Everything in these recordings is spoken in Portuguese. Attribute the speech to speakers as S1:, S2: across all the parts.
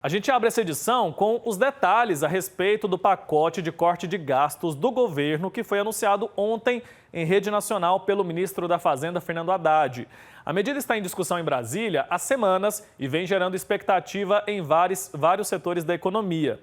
S1: A gente abre essa edição com os detalhes a respeito do pacote de corte de gastos do governo que foi anunciado ontem em rede nacional pelo ministro da Fazenda, Fernando Haddad. A medida está em discussão em Brasília há semanas e vem gerando expectativa em vários setores da economia.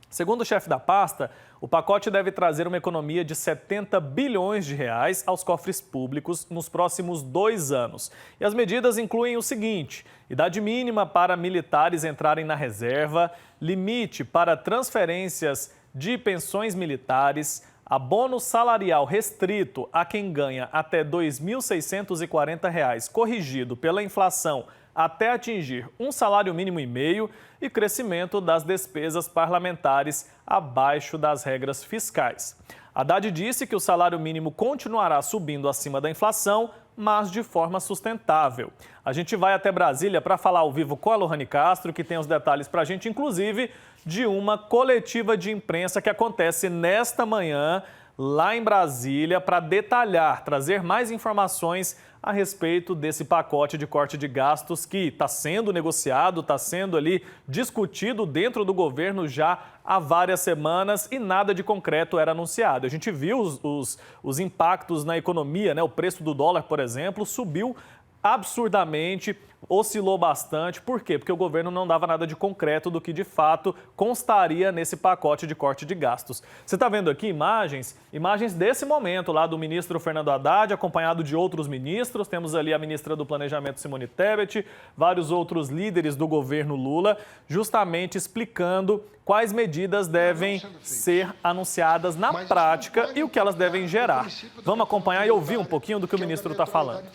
S1: Segundo o chefe da pasta, o pacote deve trazer uma economia de 70 bilhões de reais aos cofres públicos nos próximos 2 anos. E as medidas incluem o seguinte: idade mínima para militares entrarem na reserva, limite para transferências de pensões militares, abono salarial restrito a quem ganha até R$ 2.640, corrigido pela inflação até atingir um salário mínimo e meio, e crescimento das despesas parlamentares abaixo das regras fiscais. Haddad disse que o salário mínimo continuará subindo acima da inflação, mas de forma sustentável. A gente vai até Brasília para falar ao vivo com a Lohane Castro, que tem os detalhes para a gente, inclusive de uma coletiva de imprensa que acontece nesta manhã lá em Brasília para detalhar, trazer mais informações a respeito desse pacote de corte de gastos que está sendo negociado, está sendo ali discutido dentro do governo já há várias semanas e nada de concreto era anunciado. A gente viu os impactos na economia, né? O preço do dólar, por exemplo, subiu absurdamente, oscilou bastante. Por quê? Porque o governo não dava nada de concreto do que de fato constaria nesse pacote de corte de gastos. Você está vendo aqui imagens desse momento lá do ministro Fernando Haddad, acompanhado de outros ministros. Temos ali a ministra do Planejamento, Simone Tebet, vários outros líderes do governo Lula, justamente explicando quais medidas devem ser anunciadas na prática e o que elas devem gerar. Vamos acompanhar e ouvir um pouquinho do que o ministro está falando.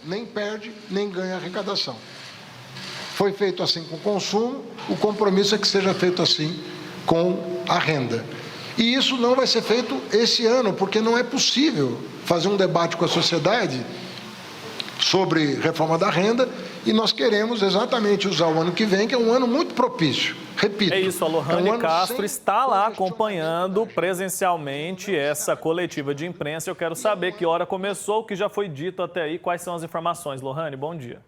S2: Nem perde, nem ganha arrecadação. Foi feito assim com o consumo, o compromisso é que seja feito assim com a renda. E isso não vai ser feito esse ano, porque não é possível fazer um debate com a sociedade sobre reforma da renda, e nós queremos exatamente usar o ano que vem, que é um ano muito propício. Repito.
S1: É isso, a Lohane Castro está lá acompanhando presencialmente essa coletiva de imprensa. Eu quero saber que hora começou, o que já foi dito até aí, quais são as informações. Lohane, bom dia.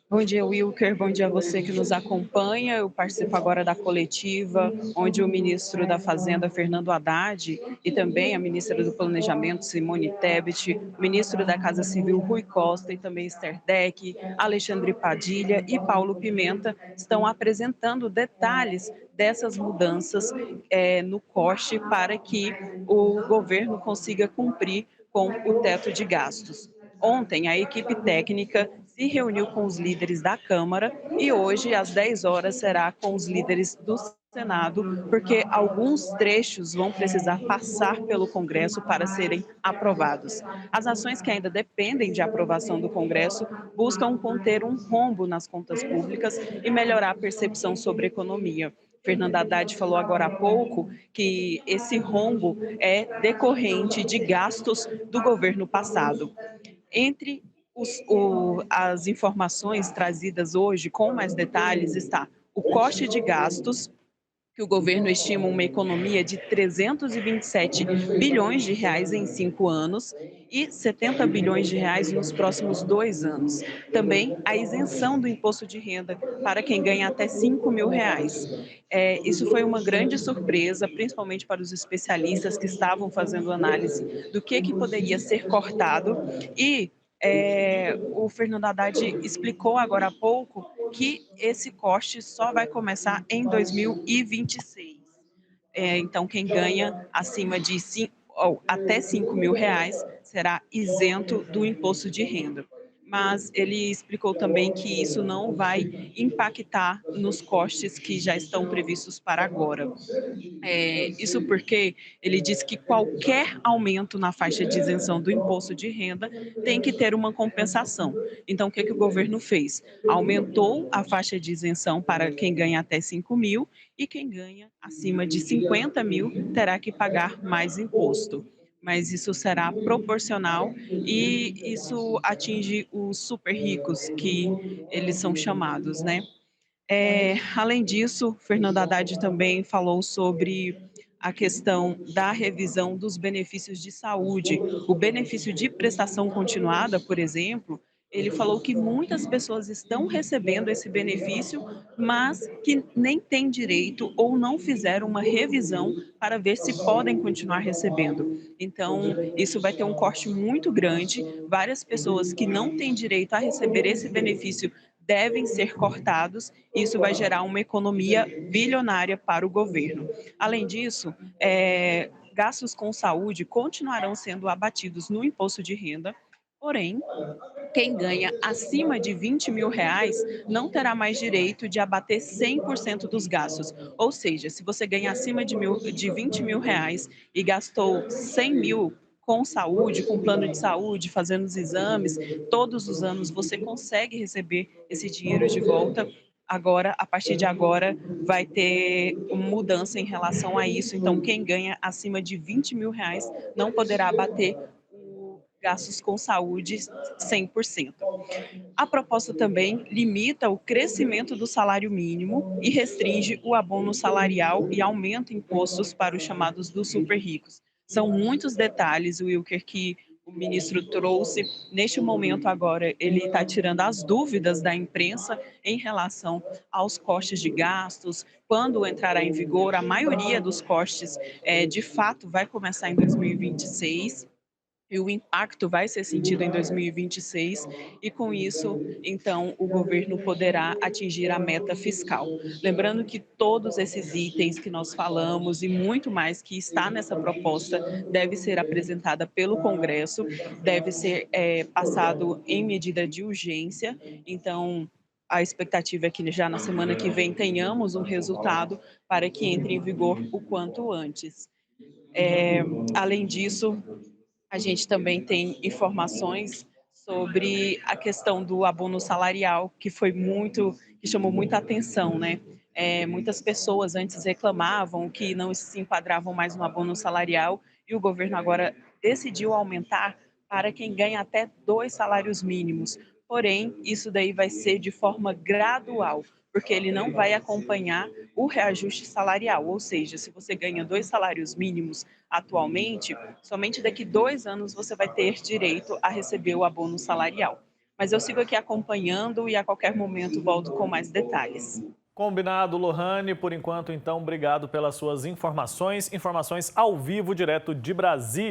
S3: Bom dia, Wilker. Bom dia a você que nos acompanha. Eu participo agora da coletiva, onde o ministro da Fazenda, Fernando Haddad, e também a ministra do Planejamento, Simone Tebet, o ministro da Casa Civil, Rui Costa, e também Esther Deck, Alexandre Padilha e Paulo Pimenta estão apresentando detalhes dessas mudanças no corte para que o governo consiga cumprir com o teto de gastos. Ontem, a equipe técnica se reuniu com os líderes da Câmara e hoje, às 10 horas, será com os líderes do Senado, porque alguns trechos vão precisar passar pelo Congresso para serem aprovados. As ações que ainda dependem de aprovação do Congresso buscam conter um rombo nas contas públicas e melhorar a percepção sobre a economia. Fernando Haddad falou agora há pouco que esse rombo é decorrente de gastos do governo passado. Entre as informações trazidas hoje com mais detalhes está o corte de gastos, que o governo estima uma economia de 327 bilhões de reais em 5 anos e 70 bilhões de reais nos próximos 2 anos. Também a isenção do imposto de renda para quem ganha até 5 mil reais. Isso foi uma grande surpresa, principalmente para os especialistas que estavam fazendo análise do que poderia ser cortado e o Fernando Haddad explicou agora há pouco que esse corte só vai começar em 2026. Então, quem ganha acima de até 5 mil reais será isento do imposto de renda. Mas ele explicou também que isso não vai impactar nos cortes que já estão previstos para agora. Isso porque ele disse que qualquer aumento na faixa de isenção do imposto de renda tem que ter uma compensação. Então, o que o governo fez? Aumentou a faixa de isenção para quem ganha até 5 mil e quem ganha acima de 50 mil terá que pagar mais imposto. Mas isso será proporcional e isso atinge os super ricos, que eles são chamados, né? Além disso, Fernando Haddad também falou sobre a questão da revisão dos benefícios de saúde. O benefício de prestação continuada, por exemplo, Ele falou que muitas pessoas estão recebendo esse benefício, mas que nem têm direito ou não fizeram uma revisão para ver se podem continuar recebendo. Então, isso vai ter um corte muito grande. Várias pessoas que não têm direito a receber esse benefício devem ser cortados. Isso vai gerar uma economia bilionária para o governo. Além disso, gastos com saúde continuarão sendo abatidos no imposto de renda. Porém, quem ganha acima de R$ 20.000 não terá mais direito de abater 100% dos gastos. Ou seja, se você ganha acima de R$ 20.000 e gastou 100 mil com saúde, com plano de saúde, fazendo os exames, todos os anos você consegue receber esse dinheiro de volta. Agora, a partir de agora, vai ter uma mudança em relação a isso. Então, quem ganha acima de R$ 20.000 não poderá abater gastos com saúde 100%. A proposta também limita o crescimento do salário mínimo e restringe o abono salarial e aumenta impostos para os chamados dos super ricos. São muitos detalhes, Wilker, que o ministro trouxe. Neste momento agora, ele está tirando as dúvidas da imprensa em relação aos cortes de gastos, quando entrará em vigor. A maioria dos cortes, de fato, vai começar em 2026 e o impacto vai ser sentido em 2026 e com isso, então, o governo poderá atingir a meta fiscal. Lembrando que todos esses itens que nós falamos e muito mais que está nessa proposta deve ser apresentada pelo Congresso, deve ser passado em medida de urgência. Então, a expectativa é que já na semana que vem tenhamos um resultado para que entre em vigor o quanto antes. Além disso, a gente também tem informações sobre a questão do abono salarial, que chamou muita atenção, né? Muitas pessoas antes reclamavam que não se enquadravam mais no abono salarial e o governo agora decidiu aumentar para quem ganha até 2 salários mínimos. Porém, isso daí vai ser de forma gradual, porque ele não vai acompanhar o reajuste salarial, ou seja, se você ganha 2 salários mínimos atualmente, somente daqui 2 anos você vai ter direito a receber o abono salarial. Mas eu sigo aqui acompanhando e a qualquer momento volto com mais detalhes.
S1: Combinado, Lohane. Por enquanto, então, obrigado pelas suas informações. Informações ao vivo, direto de Brasília.